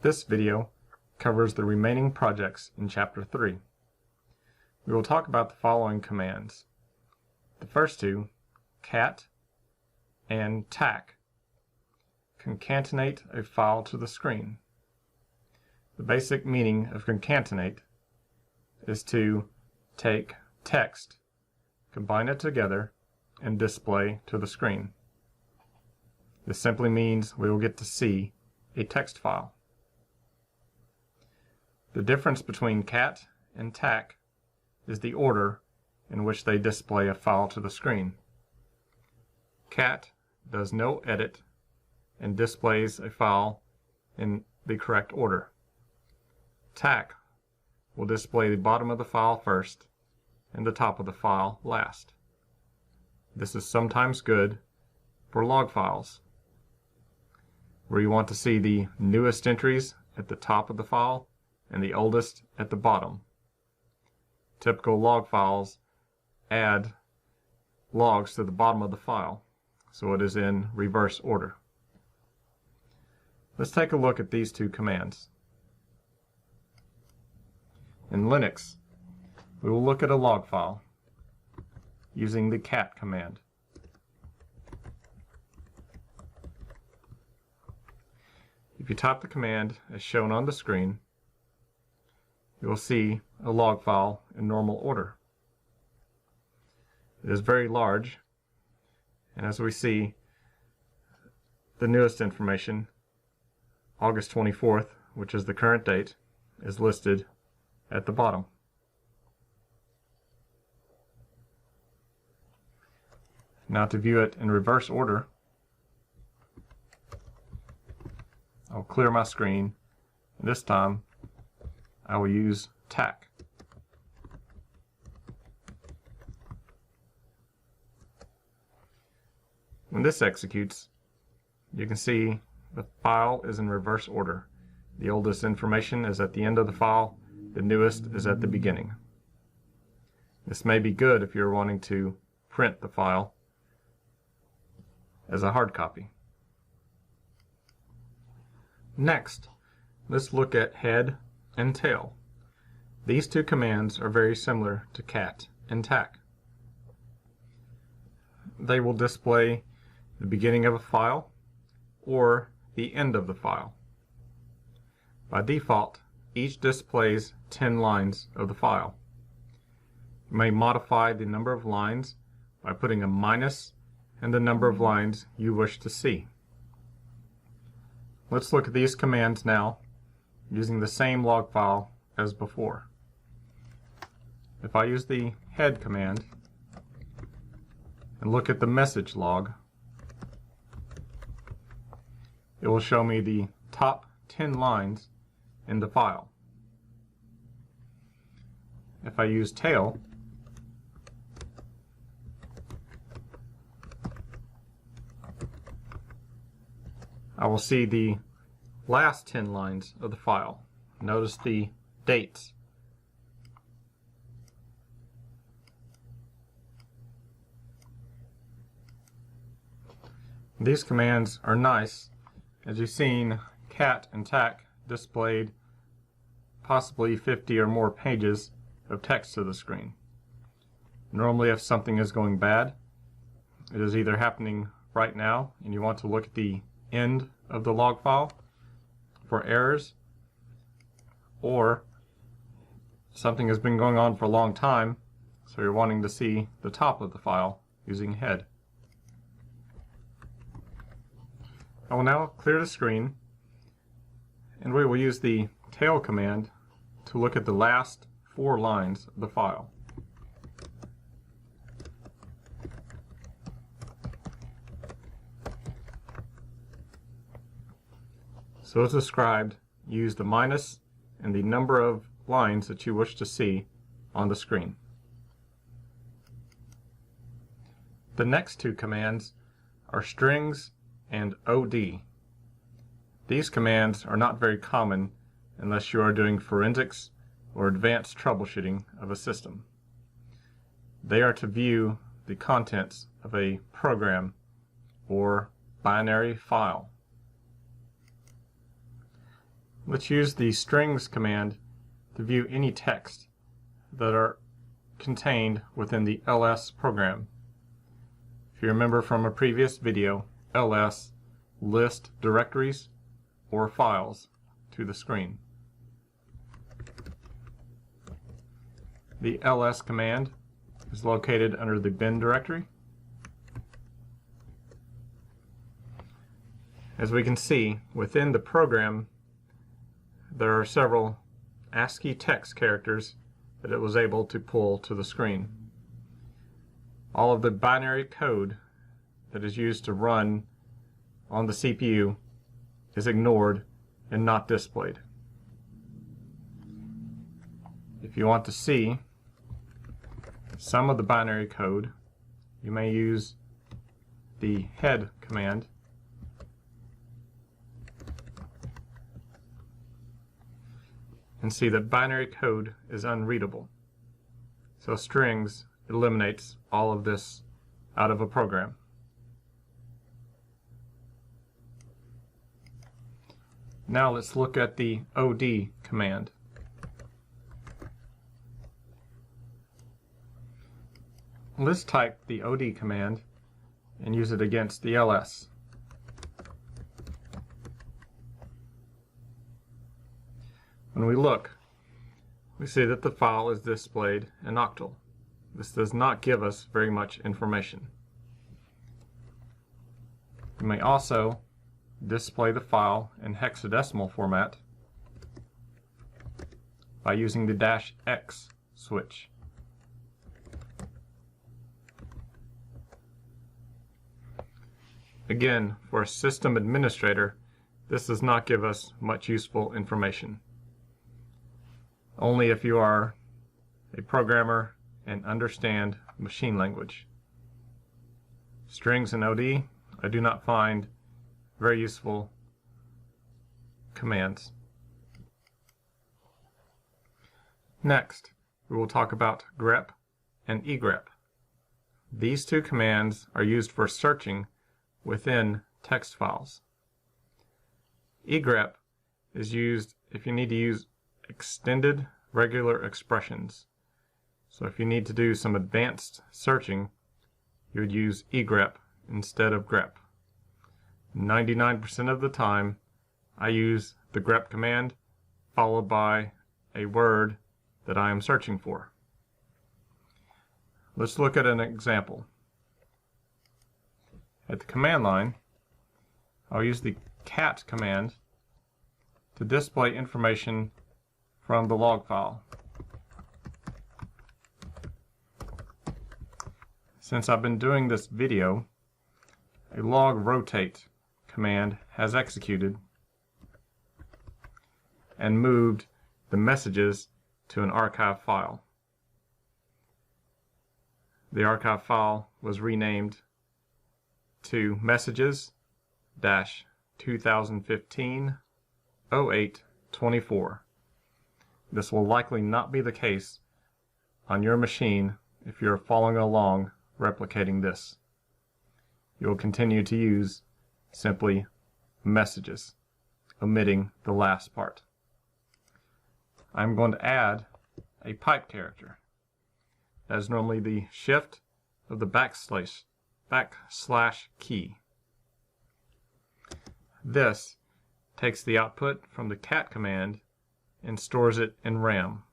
This video covers the remaining projects in Chapter 3. We will talk about the following commands. The first two, cat and tac, concatenate a file to the screen. The basic meaning of concatenate is to take text, combine it together, and display to the screen. This simply means we will get to see a text file. The difference between cat and tac is the order in which they display a file to the screen. Cat does no edit and displays a file in the correct order. Tac will display the bottom of the file first and the top of the file last. This is sometimes good for log files, where you want to see the newest entries at the top of the file and the oldest at the bottom. Typical log files add logs to the bottom of the file, so it is in reverse order. Let's take a look at these two commands. In Linux, we will look at a log file using the cat command. If you type the command as shown on the screen, you will see a log file in normal order. It is very large, and as we see, the newest information, August 24th, which is the current date, is listed at the bottom. Now to view it in reverse order, I'll clear my screen, and this time I will use tac. When this executes, you can see the file is in reverse order. The oldest information is at the end of the file, the newest is at the beginning. This may be good if you're wanting to print the file as a hard copy. Next, let's look at head and tail. These two commands are very similar to cat and tac. They will display the beginning of a file or the end of the file. By default, each displays 10 lines of the file. You may modify the number of lines by putting a minus and the number of lines you wish to see. Let's look at these commands now using the same log file as before. If I use the head command and look at the message log, it will show me the top 10 lines in the file. If I use tail, I will see the last 10 lines of the file. Notice the dates. These commands are nice, as you've seen cat and tac displayed possibly 50 or more pages of text to the screen. Normally, if something is going bad, it is either happening right now and you want to look at the end of the log file for errors, or something has been going on for a long time, so you're wanting to see the top of the file using head. I will now clear the screen, and we will use the tail command to look at the last 4 lines of the file. So as described, use the minus and the number of lines that you wish to see on the screen. The next two commands are strings and OD. These commands are not very common unless you are doing forensics or advanced troubleshooting of a system. They are to view the contents of a program or binary file. Let's use the strings command to view any text that are contained within the ls program. If you remember from a previous video, ls lists directories or files to the screen. The ls command is located under the bin directory. As we can see, within the program there are several ASCII text characters that it was able to pull to the screen. All of the binary code that is used to run on the CPU is ignored and not displayed. If you want to see some of the binary code, you may use the head command and see that binary code is unreadable. So strings eliminates all of this out of a program. Now let's look at the OD command. Let's type the OD command and use it against the ls. When we look, we see that the file is displayed in octal. This does not give us very much information. You may also display the file in hexadecimal format by using the -X switch. Again, for a system administrator, this does not give us much useful information. Only if you are a programmer and understand machine language. Strings and OD, I do not find very useful commands. Next, we will talk about grep and egrep. These two commands are used for searching within text files. Egrep is used if you need to use extended regular expressions. So if you need to do some advanced searching, you would use egrep instead of grep. 99% of the time, I use the grep command followed by a word that I am searching for. Let's look at an example. At the command line, I'll use the cat command to display information from the log file. Since I've been doing this video, a log rotate command has executed and moved the messages to an archive file. The archive file was renamed to messages-2015-08-24. This will likely not be the case on your machine if you're following along replicating this. You will continue to use simply messages, omitting the last part. I'm going to add a pipe character. That is normally the shift of the backslash key. This takes the output from the cat command and stores it in RAM.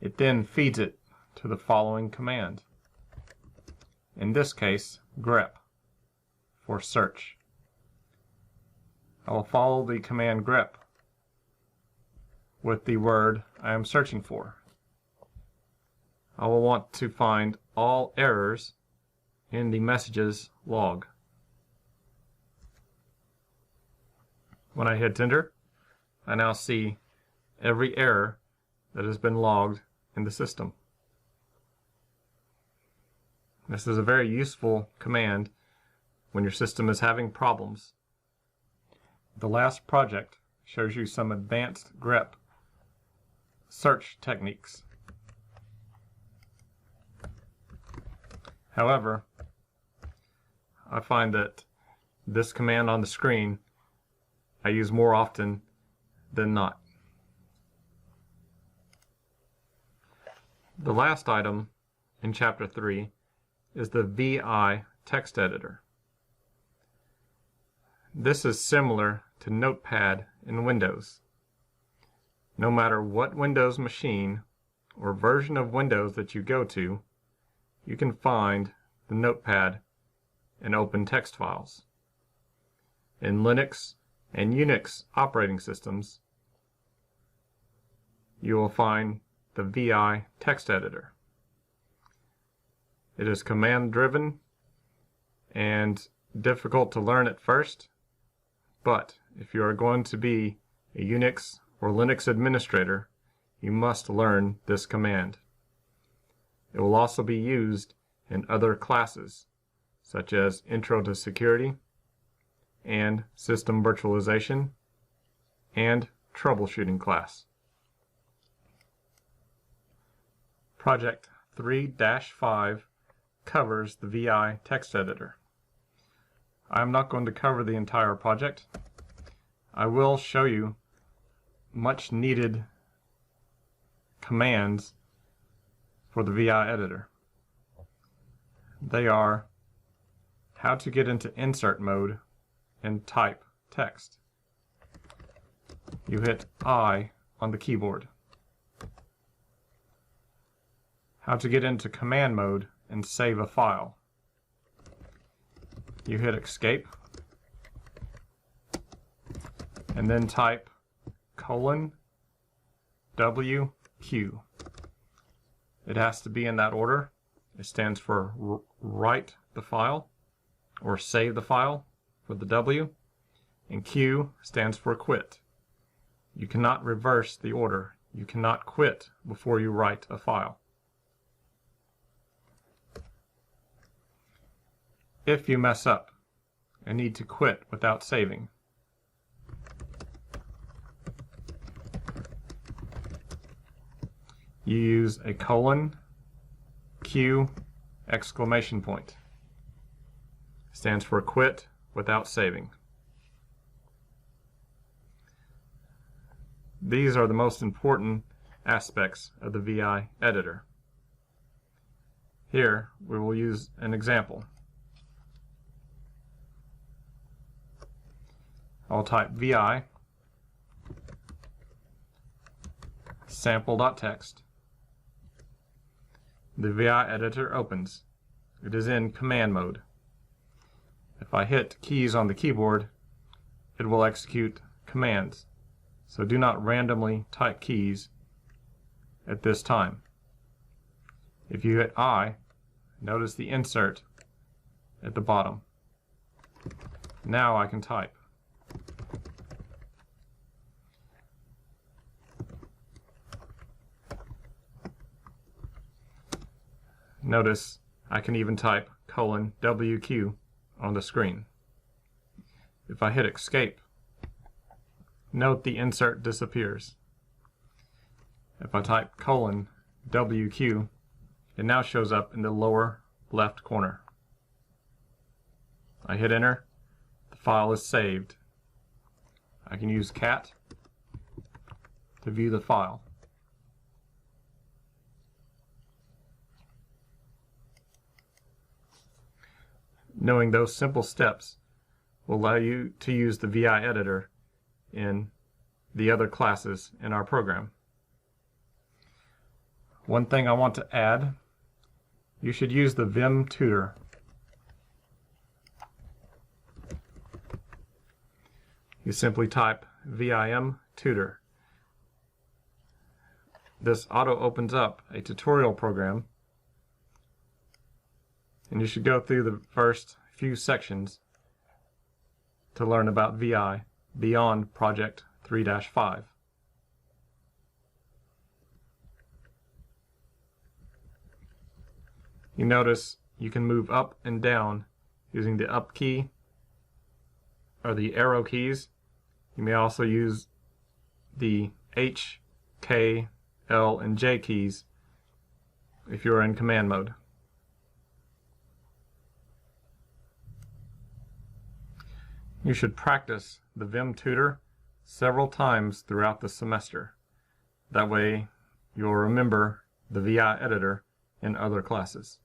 It then feeds it to the following command. In this case, grep, for search. I will follow the command grep with the word I am searching for. I will want to find all errors in the messages log. When I hit enter, I now see every error that has been logged in the system. This is a very useful command when your system is having problems. The last project shows you some advanced grep search techniques. However, I find that this command on the screen I use more often than not. The last item in Chapter 3 is the VI text editor. This is similar to Notepad in Windows. No matter what Windows machine or version of Windows that you go to, you can find the Notepad and open text files. In Linux and Unix operating systems, you will find the VI text editor. It is command-driven and difficult to learn at first, but if you are going to be a Unix or Linux administrator, you must learn this command. It will also be used in other classes, such as Intro to Security and System Virtualization and Troubleshooting class. Project 3-5 covers the VI text editor. I'm not going to cover the entire project. I will show you much needed commands for the VI editor. They are how to get into insert mode and type text. You hit I on the keyboard. How to get into command mode and save a file. You hit escape and then type :WQ. It has to be in that order. It stands for write the file or save the file for the W, and Q stands for quit. You cannot reverse the order. You cannot quit before you write a file. If you mess up and need to quit without saving, you use a :Q exclamation point. Stands for quit without saving. These are the most important aspects of the VI editor. Here we will use an example. I'll type VI sample.txt. The VI editor opens. It is in command mode. If I hit keys on the keyboard, it will execute commands. So do not randomly type keys at this time. If you hit I, notice the insert at the bottom. Now I can type. Notice I can even type :WQ on the screen. If I hit escape, note the insert disappears. If I type :WQ, it now shows up in the lower left corner. I hit enter, the file is saved. I can use cat to view the file. Knowing those simple steps will allow you to use the VI editor in the other classes in our program. One thing I want to add, you should use the Vim tutor. You simply type VIM tutor. This auto opens up a tutorial program, and you should go through the first few sections to learn about VI beyond Project 3-5. You notice you can move up and down using the up key or the arrow keys. You may also use the H, K, L, and J keys if you're in command mode. You should practice the Vim tutor several times throughout the semester. That way you'll remember the VI editor in other classes.